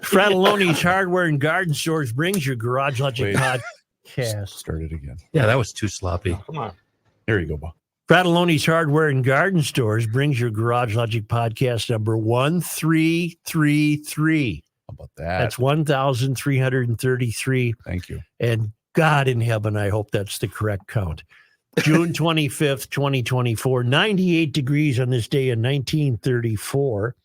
Fratelloni's Hardware and Garden Stores brings your Garage Logic podcast. Start it again. Yeah, that was too sloppy. Come on. Here you go, Bob. Fratelloni's Hardware and Garden Stores brings your Garage Logic podcast number 1333. How about that? That's 1,333. Thank you. And God in heaven, I hope that's the correct count. June 25th, 2024, 98 degrees on this day in 1934,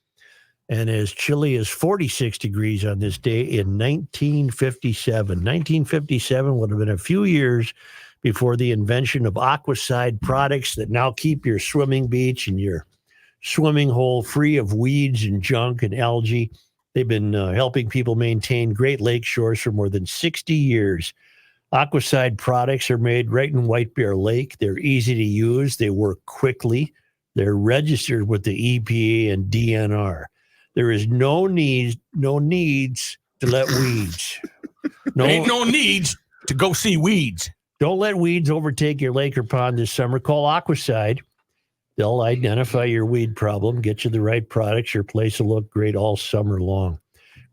and as chilly as 46 degrees on this day in 1957. 1957 would have been a few years before the invention of Aquacide products that now keep your swimming beach and your swimming hole free of weeds and junk and algae. They've been helping people maintain Great Lake shores for more than 60 years. Aquacide products are made right in White Bear Lake. They're easy to use. They work quickly. They're registered with the EPA and DNR. There is no needs to let weeds. Ain't no needs to go see weeds. Don't let weeds overtake your lake or pond this summer. Call Aquacide. They'll identify your weed problem, get you the right products. Your place will look great all summer long.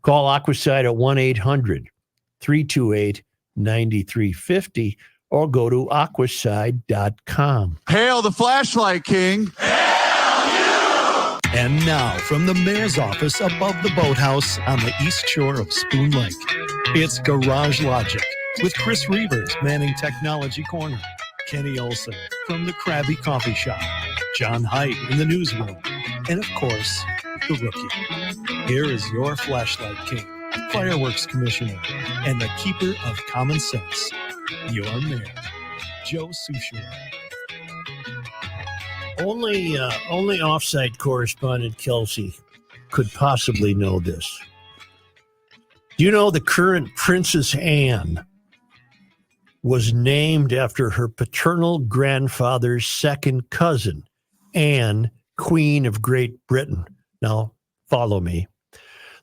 Call Aquacide at 1-800-328-9350 or go to aquacide.com. Hail the flashlight king. And now, from the mayor's office above the boathouse on the east shore of Spoon Lake, it's Garage Logic with Chris Reavers manning Technology Corner, Kenny Olson from the Krabby Coffee Shop, John Heidt in the newsroom, and of course, the rookie. Here is your flashlight king, fireworks commissioner, and the keeper of common sense, your mayor, Joe Souchere. Only offsite correspondent Kelsey could possibly know this. Do you know the current Princess Anne was named after her paternal grandfather's second cousin, Anne, Queen of Great Britain? Now, follow me.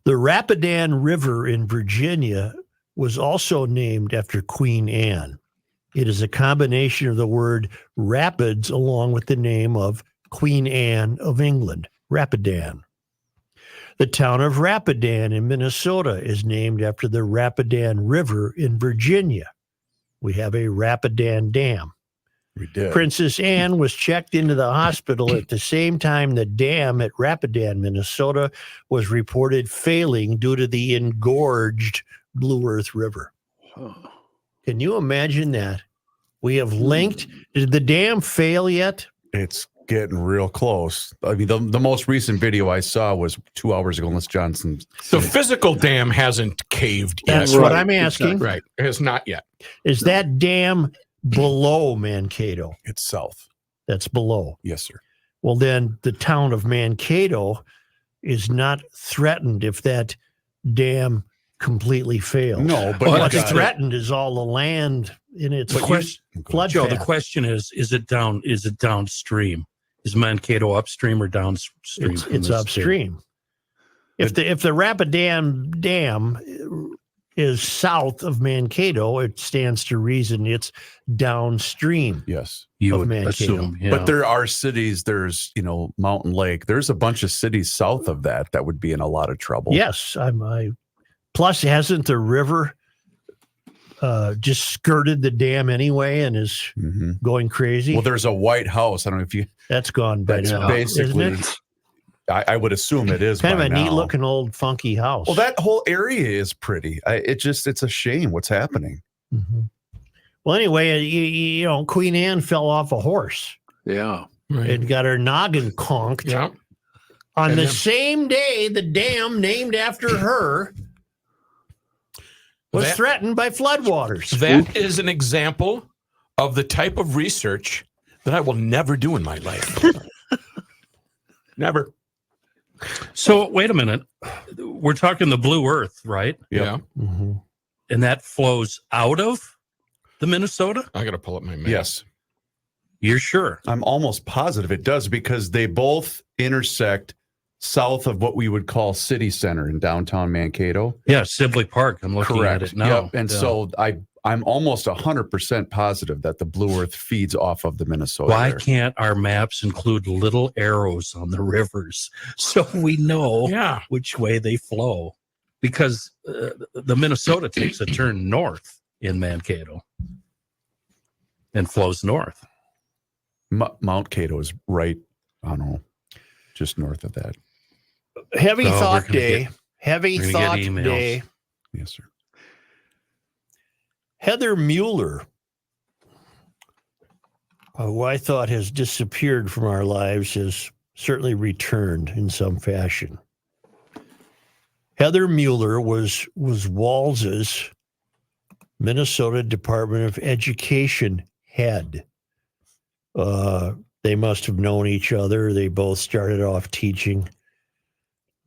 The Rapidan River in Virginia was also named after Queen Anne. It is a combination of the word rapids along with the name of Queen Anne of England, Rapidan. The town of Rapidan in Minnesota is named after the Rapidan River in Virginia. We have a Rapidan Dam. We did. Princess Anne was checked into the hospital at the same time the dam at Rapidan, Minnesota was reported failing due to the engorged Blue Earth River. Can you imagine that? We have linked. Did the dam fail yet? It's getting real close. I mean, the most recent video I saw was 2 hours ago, unless Johnson. The physical dam hasn't caved yet. That's what I'm asking. Right. It has not yet. Is that dam below Mankato? It's south. That's below. Yes, sir. Well, then the town of Mankato is not threatened if that dam completely fails. No, but what's threatened is all the land in its flood Joe, path. the question is it downstream? Is Mankato upstream or downstream? It's upstream. If the Rapidan Dam is south of Mankato, it stands to reason it's downstream. Yes. You of would Mankato. assume, yeah. But there are cities, there's, Mountain Lake. There's a bunch of cities south of that would be in a lot of trouble. Yes. Plus, hasn't the river just skirted the dam anyway and is going crazy? Well, there's a White House. I don't know if you. That's gone by That's now. basically. Isn't it? I would assume it is. Kind of a now. neat looking old funky house. Well, that whole area is pretty. It's a shame what's happening. Mm-hmm. Well, anyway, Queen Anne fell off a horse. Yeah. And got her noggin conked. Yeah. On the same day, the dam named after her was threatened by floodwaters. That is an example of the type of research that I will never do in my life. Never. So wait a minute. We're talking the Blue Earth, right? Yeah. Mm-hmm. And that flows out of the Minnesota? I got to pull up my map. Yes. You're sure? I'm almost positive it does because they both intersect south of what we would call city center in downtown Mankato. Yeah, Sibley Park. I'm looking at it now. Yep. And so I'm almost 100% positive that the Blue Earth feeds off of the Minnesota. Why can't our maps include little arrows on the rivers so we know which way they flow? because the Minnesota takes a turn north in Mankato and flows north. Mount Cato is right, I don't know, just north of that. Heavy So we're thought gonna day. get- Heavy we're gonna thought get emails. day. Yes, sir. Heather Mueller, who I thought has disappeared from our lives, has certainly returned in some fashion. Heather Mueller was Walz's Minnesota Department of Education head. They must have known each other. They both started off teaching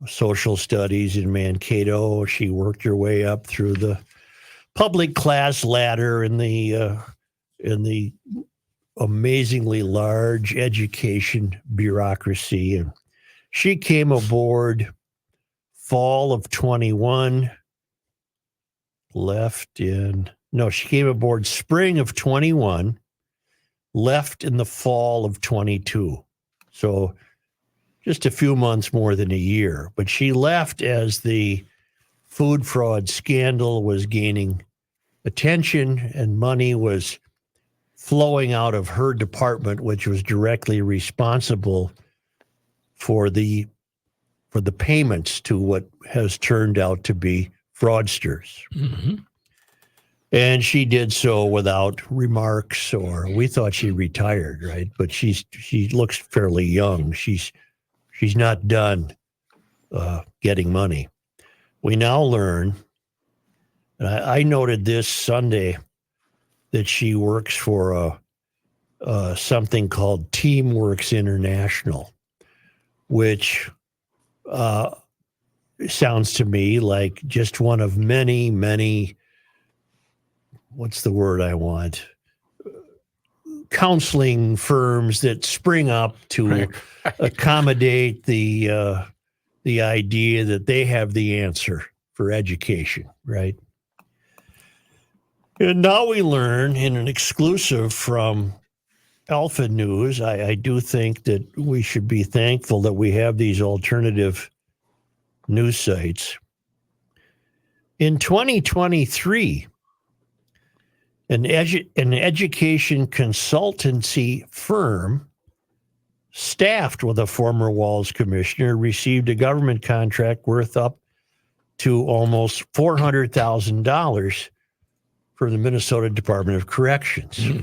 social studies in Mankato. She worked her way up through the public class ladder in the amazingly large education bureaucracy. And she came aboard fall of 21, she came aboard spring of 21, left in the fall of 22. So just a few months more than a year. But she left as the food fraud scandal was gaining attention and money was flowing out of her department, which was directly responsible for the payments to what has turned out to be fraudsters. Mm-hmm. And she did so without remarks, or we thought she retired, right? But she looks fairly young. She's not done getting money. We now learn, and I noted this Sunday, that she works for something called Teamworks International, which sounds to me like just one of many, many, what's the word I want? Counseling firms that spring up to accommodate the idea that they have the answer for education, right? And now we learn in an exclusive from Alpha News, I do think that we should be thankful that we have these alternative news sites. In 2023, an education consultancy firm staffed with a former Walz commissioner received a government contract worth up to almost $400,000 for the Minnesota Department of Corrections. Mm-hmm.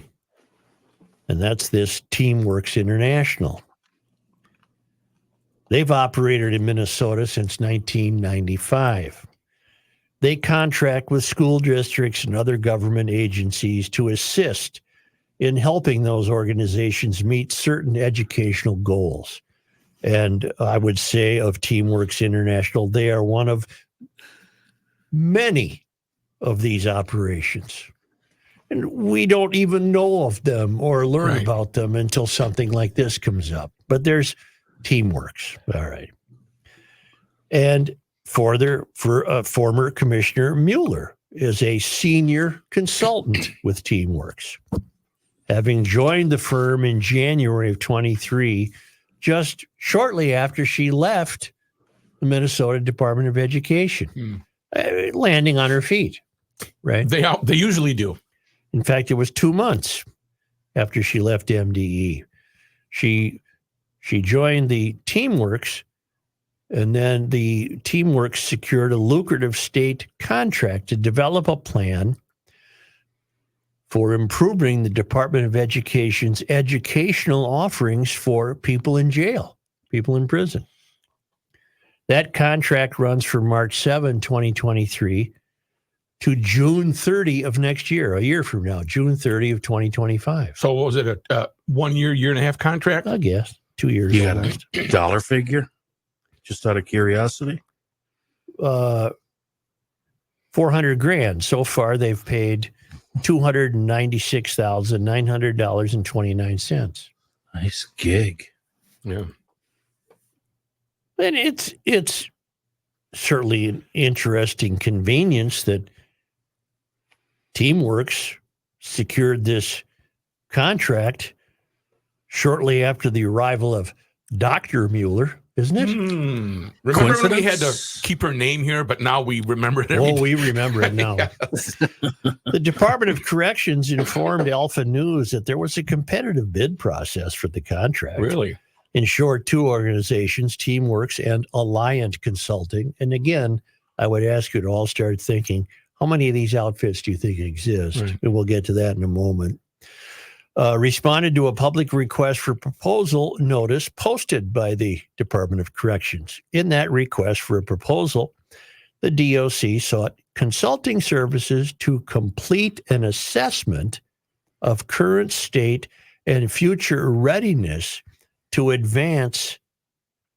And that's this Teamworks International. They've operated in Minnesota since 1995. They contract with school districts and other government agencies to assist in helping those organizations meet certain educational goals. And I would say of Teamworks International, they are one of many of these operations. And we don't even know of them or learn about them until something like this comes up. But there's Teamworks. All right. And former Commissioner Mueller is a senior consultant with Teamworks, having joined the firm in January of 23, just shortly after she left the Minnesota Department of Education, landing on her feet, right? They usually do. In fact, it was 2 months after she left MDE. She joined the Teamworks, and then the Teamworks secured a lucrative state contract to develop a plan for improving the Department of Education's educational offerings for people in jail, people in prison. That contract runs from March 7, 2023 to June 30 of next year, a year from now, June 30 of 2025. So what was it, a 1 year, year and a half contract? I guess 2 years. You got a dollar figure? Just out of curiosity? $400,000. So far, they've paid $296,900.29. Nice gig. Yeah. And it's certainly an interesting convenience that Teamworks secured this contract shortly after the arrival of Dr. Mueller isn't it? Remember when we had to Coincidence? keep her name here, but now we remember it Oh, every we remember it now. The Department of Corrections informed Alpha News that there was a competitive bid process for the contract. Really? In short, two organizations, Teamworks and Alliant Consulting. And again, I would ask you to all start thinking, how many of these outfits do you think exist? Right. And we'll get to that in a moment. Responded to a public request for proposal notice posted by the Department of Corrections. In that request for a proposal, the DOC sought consulting services to complete an assessment of current state and future readiness to advance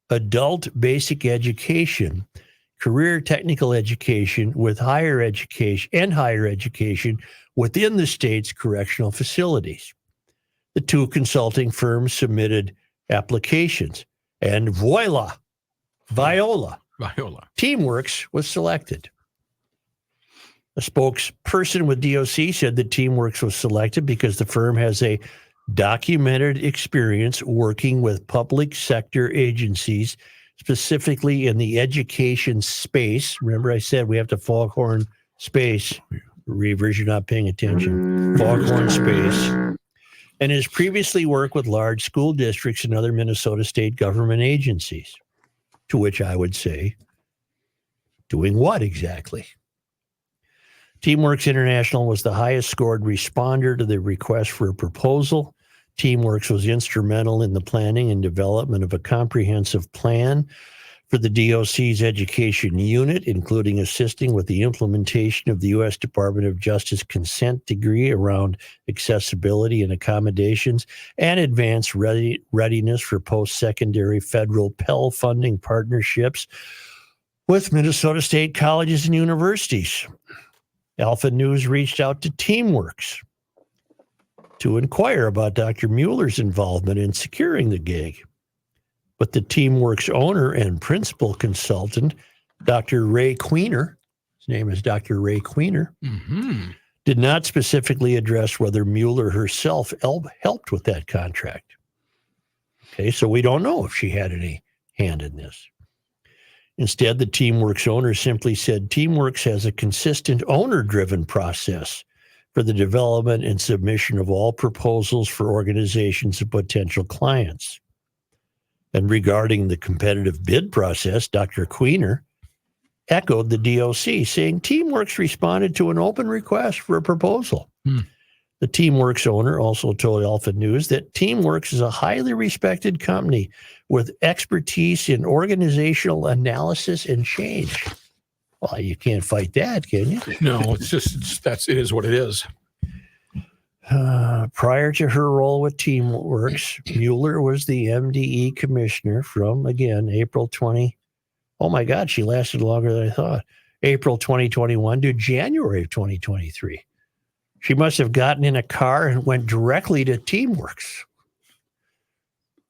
adult basic education, career technical education with higher education within the state's correctional facilities. The two consulting firms submitted applications, and Viola, Viola. Teamworks was selected. A spokesperson with DOC said that Teamworks was selected because the firm has a documented experience working with public sector agencies, specifically in the education space. Remember, I said we have to foghorn space. Reavers, you're not paying attention. Foghorn space. And has previously worked with large school districts and other Minnesota state government agencies. To which I would say, doing what exactly? Teamworks International was the highest scored responder to the request for a proposal. Teamworks was instrumental in the planning and development of a comprehensive plan for the DOC's education unit, including assisting with the implementation of the U.S. Department of Justice consent decree around accessibility and accommodations and advanced readiness for post-secondary federal Pell funding partnerships with Minnesota state colleges and universities. Alpha News reached out to Teamworks to inquire about Dr. Mueller's involvement in securing the gig. But the Teamworks owner and principal consultant, Dr. Ray Queener, his name is Dr. Ray Queener, did not specifically address whether Mueller herself helped with that contract. Okay, so we don't know if she had any hand in this. Instead, the Teamworks owner simply said Teamworks has a consistent owner-driven process for the development and submission of all proposals for organizations and potential clients. And regarding the competitive bid process, Dr. Queener echoed the DOC, saying Teamworks responded to an open request for a proposal. The Teamworks owner also told Alpha News that Teamworks is a highly respected company with expertise in organizational analysis and change. Well, you can't fight that, can you? No, it is what it is. Prior to her role with Teamworks, Mueller was the MDE commissioner from, again, April 20. Oh my God, she lasted longer than I thought. April 2021 to January of 2023. She must have gotten in a car and went directly to Teamworks.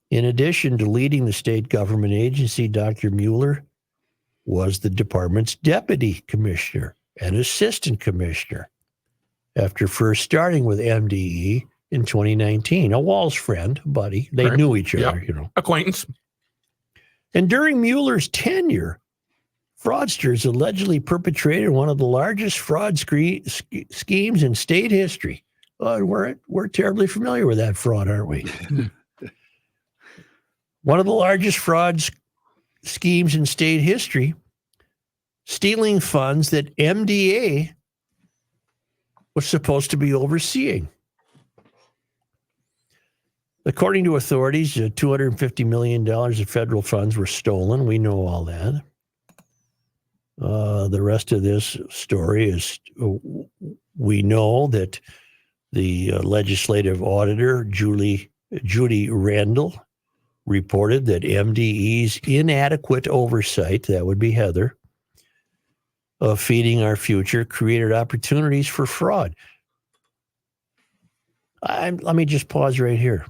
In addition to leading the state government agency, Dr. Mueller was the department's deputy commissioner and assistant commissioner after first starting with MDE in 2019. A Walls friend, a buddy. They Correct. knew each other, Yep. you know. Acquaintance. And during Mueller's tenure, fraudsters allegedly perpetrated one of the largest fraud schemes in state history. We're terribly familiar with that fraud, aren't we? One of the largest fraud schemes in state history, stealing funds that MDA was supposed to be overseeing. According to authorities, $250 million of federal funds were stolen. We know all that. The rest of this story is, we know that the legislative auditor, Judy Randall, reported that MDE's inadequate oversight, that would be Heather, of feeding our future created opportunities for fraud. Let me just pause right here.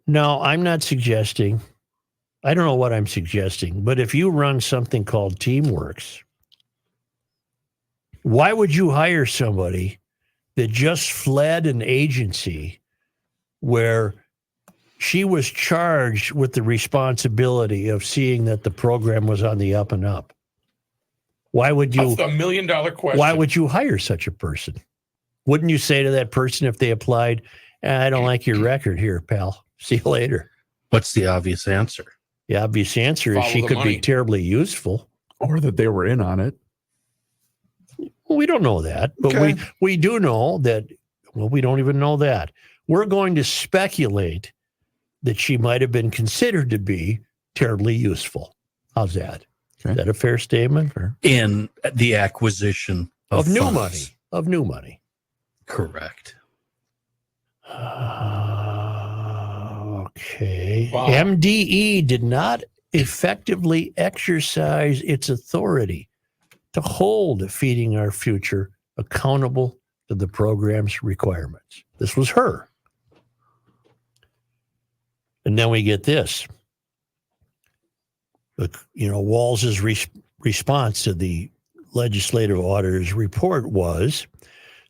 No, I'm not suggesting, I don't know what I'm suggesting, but if you run something called Teamworks, why would you hire somebody that just fled an agency where she was charged with the responsibility of seeing that the program was on the up and up. Why would you? That's the $1 million question. Why would you hire such a person? Wouldn't you say to that person if they applied, I don't like your record here, pal. See you later. What's the obvious answer? The obvious answer is Follow she the could money. be terribly useful. Or that they were in on it. Well, we don't know that, but Okay. we do know that, well, we don't even know that. We're going to speculate that she might have been considered to be terribly useful. How's that? Okay. Is that a fair statement? In the acquisition Of new funds. money. Of new money. Correct. Okay. Wow. MDE did not effectively exercise its authority to hold Feeding Our Future accountable to the program's requirements. This was her. And then we get this. Walls's response to the legislative auditor's report was,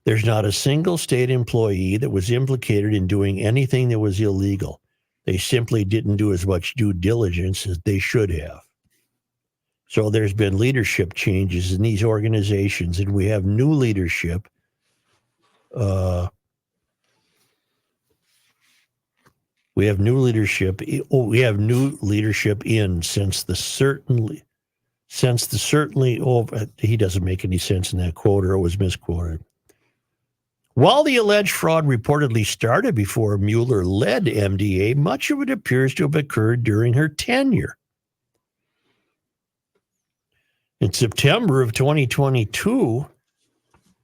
there's not a single state employee that was implicated in doing anything that was illegal. They simply didn't do as much due diligence as they should have. So there's been leadership changes in these organizations, and we have new leadership. We have new leadership. We have new leadership in since the certainly. Oh, he doesn't make any sense in that quote, or it was misquoted. While the alleged fraud reportedly started before Mueller led MDA, much of it appears to have occurred during her tenure. In September of 2022,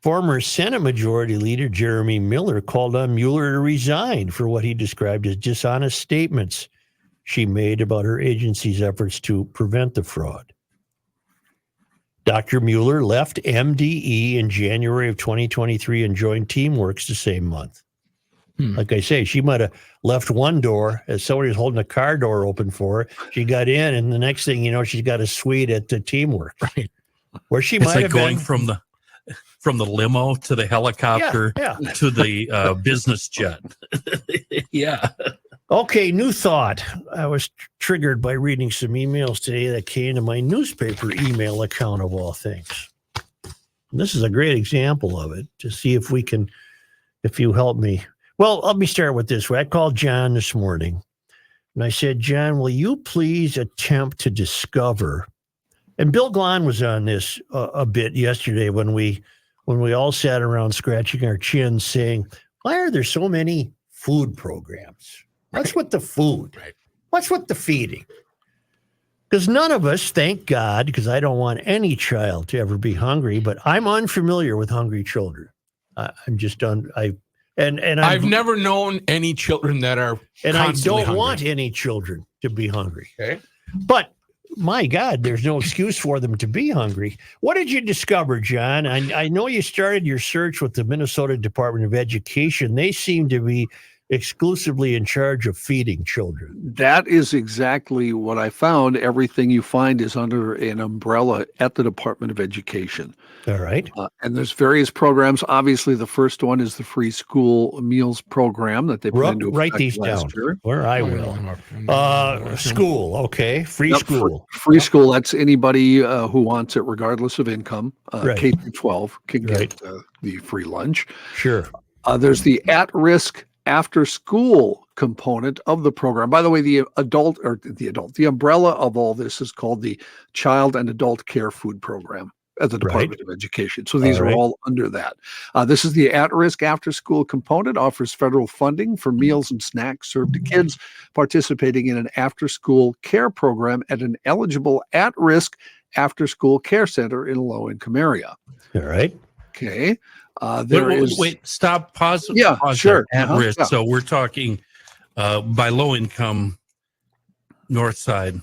former Senate Majority Leader Jeremy Miller called on Mueller to resign for what he described as dishonest statements she made about her agency's efforts to prevent the fraud. Dr. Mueller left MDE in January of 2023 and joined TeamWorks the same month. Like I say, she might have left one door as somebody was holding a car door open for her. She got in, and the next thing you know, she's got a suite at the TeamWorks. Right. Where she It's might like have going been. from the limo to the helicopter Yeah. to the business jet. Yeah. Okay, new thought. I was triggered by reading some emails today that came to my newspaper email account of all things. And this is a great example of it, to see if you help me. Well, let me start with this way. I called John this morning and I said, John, will you please attempt to discover, and Bill Glahn was on this a bit yesterday when we all sat around scratching our chins saying, why are there so many food programs? What's with the food? Right. What's with the feeding? Because none of us, thank God, because I don't want any child to ever be hungry, but I'm unfamiliar with hungry children. I'm just I've never known any children that are and I constantly don't hungry. want any children to be hungry. Okay. But my God, there's no excuse for them to be hungry. What did you discover, John? I know you started your search with the Minnesota Department of Education. They seem to be exclusively in charge of feeding children. That is exactly what I found. Everything you find is under an umbrella at the Department of Education. All right. And there's various programs. Obviously, the first one is the free school meals program that they put into Write effect these last down, year. or I will. School, okay. Free Yep, school. Free school, that's anybody who wants it, regardless of income. Right. K through 12 can Right. get the free lunch. Sure. There's the at-risk after-school component of the program. By the way, the umbrella of all this is called the Child and Adult Care Food Program at the Department of Education. So these All right. are all under that. This is the at-risk after-school component, offers federal funding for meals and snacks served to kids participating in an after-school care program at an eligible at-risk after-school care center in a low-income area. All right. Okay. Wait, stop, pause. Yeah, pause sure. there. At Uh-huh, risk. yeah. So we're talking by low income, north side,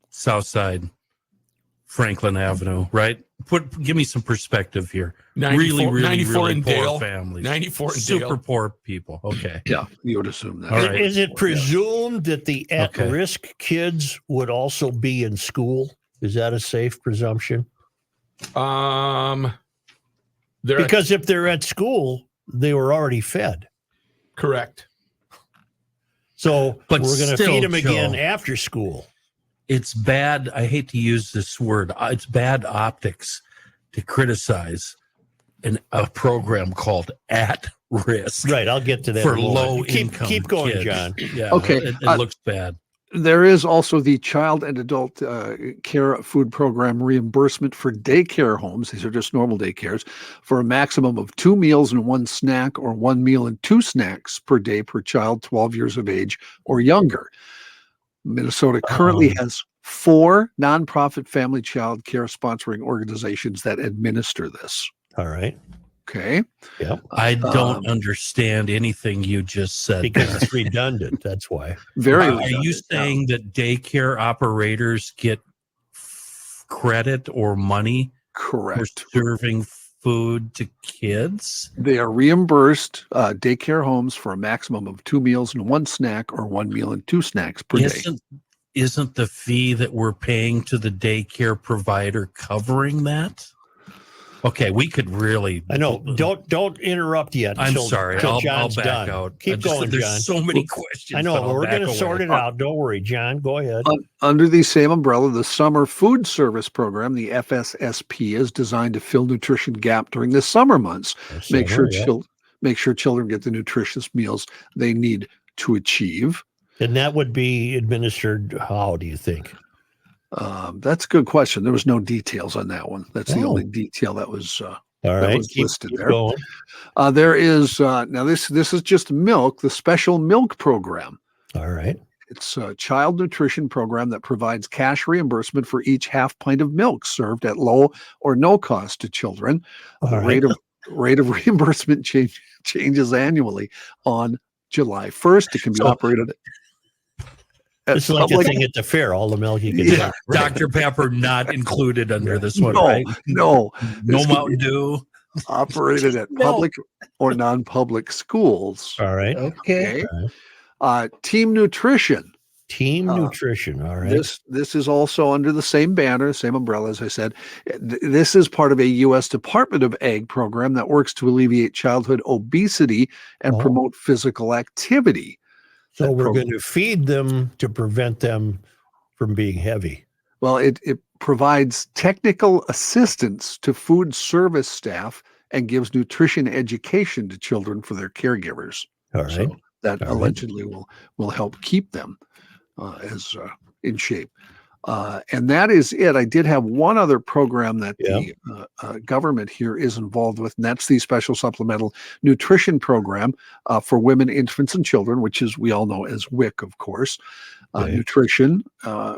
south side, Franklin Avenue, right? Give me some perspective here. 94 really in poor Dale. families. 94 in Super Dale. poor people. Okay. Yeah, you would assume that. All right. Is it presumed that the Okay. at-risk kids would also be in school? Is that a safe presumption? They're Because if they're at school, they were already fed. correct. So But we're going to still, feed them again Joe, after school. it's bad. I hate to use this word. It's bad optics to criticize a program called At Risk. Right. I'll get to that For in a moment. low income Keep going, kids. John. Yeah. Okay, It looks bad. There is also the Child and Adult Care Food Program reimbursement for daycare homes. These are just normal daycares for a maximum of 2 meals and 1 snack, or 1 meal and 2 snacks per day per child 12 years of age or younger. Minnesota currently has 4 nonprofit family child care sponsoring organizations that administer this. All right. Okay. Yep. I don't understand anything you just said. Because there. it's redundant. That's why. Very Are you redundant, yeah. saying that daycare operators get credit or money for Correct. serving food to kids? They are reimbursed daycare homes for a maximum of 2 meals and 1 snack, or 1 meal and 2 snacks per day. Isn't the fee that we're paying to the daycare provider covering that? Okay, we could really. I know. Don't interrupt yet. I'm till- sorry. till I'll John's back done. out. Keep going, there's John. so many questions. I know, but but I'll we're back going to away. sort it out. Don't worry, John. Go ahead. Under the same umbrella, the Summer Food Service Program, the FSSP, is designed to fill nutrition gap during the summer months. Make sure children get the nutritious meals they need to achieve. And that would be administered how, do you think? That's a good question. There was no details on that one. That's the Oh. only detail that was All that right. was listed Keep there. going. There is now this is just milk, the special milk program. All right. It's a child nutrition program that provides cash reimbursement for each half pint of milk served at low or no cost to children. All The right. rate of reimbursement changes annually on July 1st. It can be operated at It's like a public. thing at the fair. All the milk you can Yeah. drink. Dr. Pepper not included under this one, No, right? no, No This could Mountain be Dew. operated at public or non-public schools. All right. Okay. Team Nutrition. Team nutrition. All right. This is also under the same banner, same umbrella, as I said. This is part of a U.S. Department of Ag program that works to alleviate childhood obesity and promote physical activity. So That we're program- going to feed them to prevent them from being heavy. Well, it provides technical assistance to food service staff and gives nutrition education to children for their caregivers. All right. So that All right. allegedly will help keep them as in shape. And that is it. I did have one other program that the government here is involved with, and that's the Special Supplemental Nutrition Program for Women, Infants, and Children, which is, we all know as WIC, of course. Okay. Nutrition.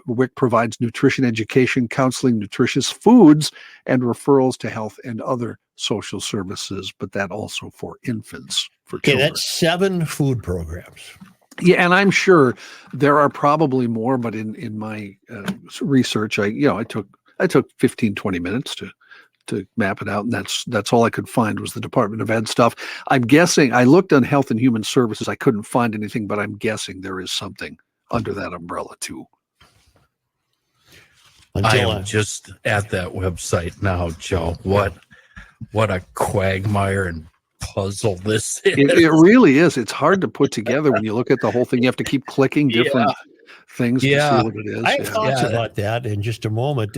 WIC provides nutrition education, counseling, nutritious foods, and referrals to health and other social services, but that also for infants, for Okay, children. that's 7 food programs. Yeah, and I'm sure there are probably more, but in my research, I took 15, 20 minutes to map it out, and that's all I could find was the Department of Ed stuff. I'm guessing, I looked on Health and Human Services, I couldn't find anything, but I'm guessing there is something under that umbrella too. I Until am just at that website now, Joe. What a quagmire and puzzle this is. It really is. It's hard to put together when you look at the whole thing. You have to keep clicking different things to see what it is. I have thoughts about that in just a moment.